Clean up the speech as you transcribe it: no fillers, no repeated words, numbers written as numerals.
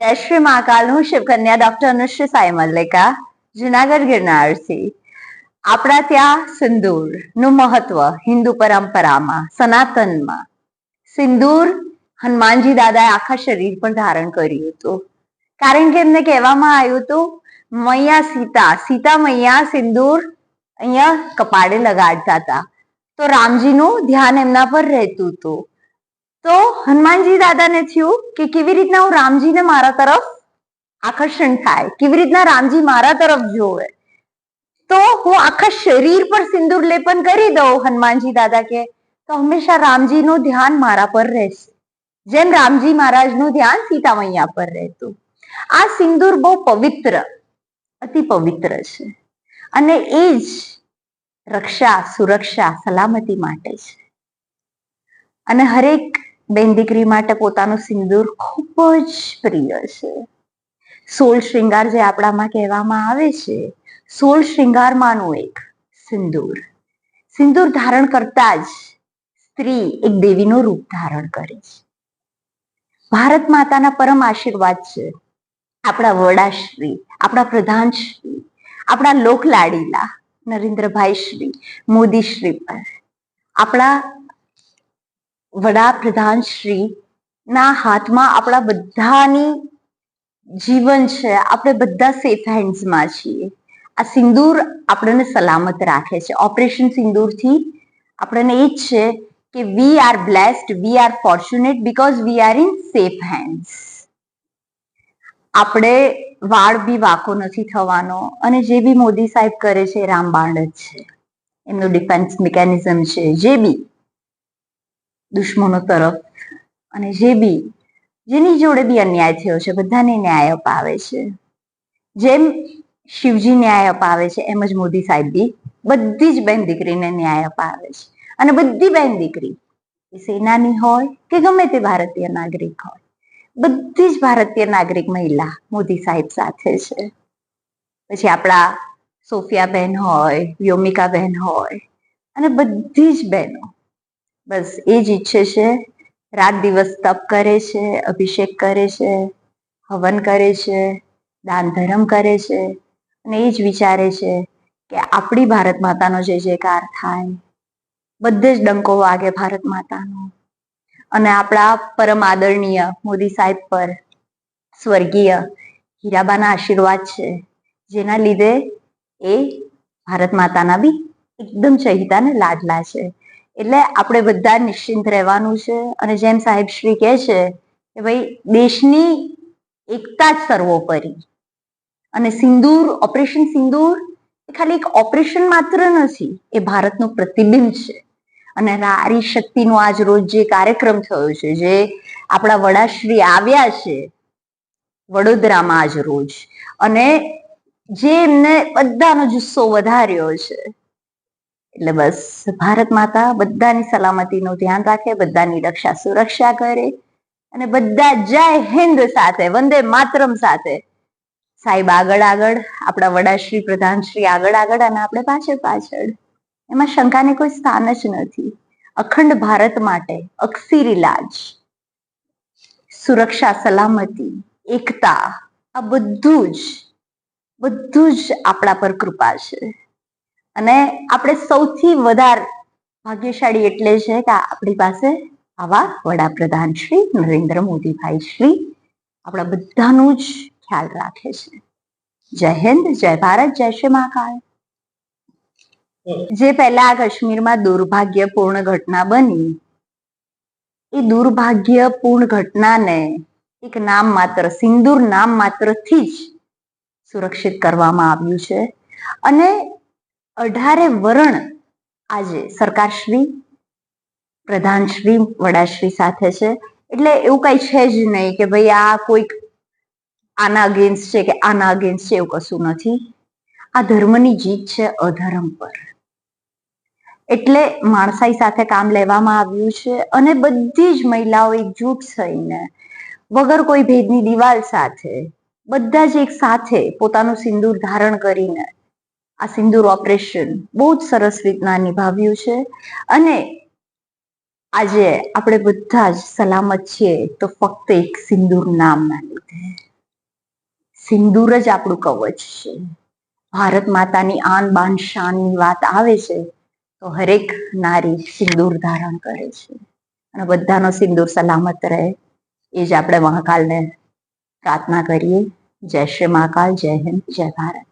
જય શ્રી મહાકાલ. હું શિવકન્યા ડોક્ટર અનુશ્રી સાઈ મલ્લિકા, જુનાગઢ ગિરનારથી. આપણા ત્યાં સિંદૂર નું મહત્વ હિન્દુ પરંપરામાં, સનાતનમાં સિંદૂર હનુમાનજી દાદાએ આખા શરીર પર ધારણ કર્યું હતું. કારણ કે એમને કહેવામાં આવ્યું હતું, મૈયા સીતા મૈયા સિંદૂર અહીંયા કપાળે લગાડતા હતા, તો રામજીનું ધ્યાન એમના પર રહેતું હતું. તો હનુમાનજી દાદાને થયું કે કેવી રીતના હું રામજીને મારા તરફ આકર્ષણ થાય, કેવી રીતના રામજી મારા તરફ જોવે, તો હું આખા શરીર પર સિંદૂર લેપન કરી દઉં. હનુમાનજી દાદા કે તો હંમેશા રામજીનું ધ્યાન મારા પર રહેશે, જેમ રામજી મહારાજનું ધ્યાન સીતા મૈયા પર રહેતું. આ સિંદૂર બહુ પવિત્ર, અતિ પવિત્ર છે, અને એ જ રક્ષા, સુરક્ષા, સલામતી માટે છે. અને હરેક બેન દીકરી માટે પોતાનું સિંદૂર ખૂબ જ પ્રિય છે. 16 શ્રૃંગાર જે આપણામાં કહેવામાં આવે છે, 16 શ્રૃંગારમાંનું એક સિંદૂર. સિંદૂર ધારણ કરતા જ સ્ત્રી એક દેવીનું રૂપ ધારણ કરે છે. ભારત માતાના પરમ આશીર્વાદ છે આપણા વડાશ્રી, આપણા પ્રધાનશ્રી, આપણા લોકલાડીલા નરેન્દ્રભાઈ શ્રી મોદી શ્રી પર, આપણા વડાપ્રધાન શ્રી ના હાથમાં આપણા બધાની જીવન છે. આપણે બધા સેફ હેન્ડ્સમાં છીએ. આ સિંદૂર આપણને સલામત રાખે છે. ઓપરેશન સિંદૂરથી આપણને એ જ છે કે we are blessed, we are fortunate because we are in safe hands. આપણે વાળ બી વાંકો નથી થવાનો, અને જે બી મોદી સાહેબ કરે છે એ રામબાણ જ છે. એમનું ડિફેન્સ મિકેનિઝમ છે. જે બી દુશ્મનો તરફ અને જે બી જેની જોડે બી અન્યાય થયો છે બધાને ન્યાય અપાવે છે. જેમ શિવજી ન્યાય અપાવે છે, એમ જ મોદી સાહેબ બી બધી જ બેન દીકરીને ન્યાય અપાવે છે. અને બધી બેન દીકરી, સેનાની હોય કે ગમે તે ભારતીય નાગરિક હોય, બધી જ ભારતીય નાગરિક મહિલા મોદી સાહેબ સાથે છે. પછી આપણા સોફિયા બહેન હોય, વ્યોમિકા બહેન હોય, અને બધી જ બહેનો બસ એ જ ઈચ્છે છે, રાત દિવસ તપ કરે છે, અભિષેક કરે છે, હવન કરે છે, દાન ધર્મ કરે છે, અને એ જ વિચારે છે કે આપણી ભારત માતાનો જય જયકાર થાય, બધે જ ડંકો વાગે ભારત માતાનો. અને આપણા પરમ આદરણીય મોદી સાહેબ પર સ્વર્ગીય હીરાબાના આશીર્વાદ છે, જેના લીધે એ ભારત માતાના બી એકદમ ચહિતા ને લાડલા છે. એટલે આપણે બધા નિશ્ચિંત રહેવાનું છે. અને જેમ સાહેબ શ્રી કહે છે કે ભાઈ દેશની એકતા જ સર્વોપરી. અને સિંદૂર, ઓપરેશન સિંદૂર એ ખાલી એક ઓપરેશન માત્ર નથી, એ ભારતનું પ્રતિબિંબ છે. અને નારી શક્તિનો આજ રોજ જે કાર્યક્રમ થયો છે, જે આપણા વડાશ્રી આવ્યા છે વડોદરામાં આજ રોજ, અને જે એમને બધાનો જુસ્સો વધાર્યો છે, એટલે બસ ભારત માતા બધાની સલામતીનું ધ્યાન રાખે, બધાની રક્ષા સુરક્ષા કરે, અને બધા જય હિન્દ સાથે, વંદે માતરમ સાથે સાહેબ આગળ આગળ, આપણા વડાશ્રી પ્રધાનશ્રી આગળ આગળ, અને આપણે પાછળ પાછળ. એમાં શંકાને કોઈ સ્થાન જ નથી. અખંડ ભારત માટે અક્ષીર ઇલાજ, સુરક્ષા, સલામતી, એકતા, આ બધું જ આપણા પર કૃપા છે. અને આપણે સૌથી વધારે ભાગ્યશાળી એટલે છે કે આપણી પાસે આવા વડાપ્રધાન શ્રી નરેન્દ્ર મોદીભાઈ શ્રી આપણા બધાનું જ ખ્યાલ રાખે છે. જય હિન્દ, જય ભારત, જય શ્રી મહાકાલ. જે પહેલા આ કાશ્મીરમાં દુર્ભાગ્યપૂર્ણ ઘટના બની, એ દુર્ભાગ્યપૂર્ણ ઘટનાને એક નામ માત્ર, સિંદૂર નામ માત્રથી જ સુરક્ષિત કરવામાં આવ્યું છે. અને 18 વરણ આજે સરકારશ્રી, પ્રધાનશ્રી, વડાશ્રી સાથે છે. એટલે એવું કઈ છે જ નહીં કે ભાઈ આ કોઈક આના અગેન્સ્ટ છે કે આના અગેન્સ્ટ છે, એવું કશું નથી. આ ધર્મની જીત છે અધર્મ પર. એટલે માણસાઈ સાથે કામ લેવામાં આવ્યું છે. અને બધી જ મહિલાઓ એકજૂટ થઈને, વગર કોઈ ભેદની દિવાલ સાથે, બધા જ એક સાથે પોતાનું સિંદૂર ધારણ કરીને આ સિંદૂર ઓપરેશન બહુ જ સરસ રીતના નિભાવ્યું છે. અને આજે આપણે બધા જ સલામત છીએ તો ફક્ત એક સિંદૂર નામના લીધે. સિંદૂર જ આપણું કવચ છે. ભારત માતાની આન બાન શાનની વાત આવે છે તો હરેક નારી સિંદૂર ધારણ કરે છે અને બધાનો સિંદૂર સલામત રહે એ જ આપણે મહાકાલને પ્રાર્થના કરીએ. જય શ્રી મહાકાલ, જય હિન્દ, જય ભારત.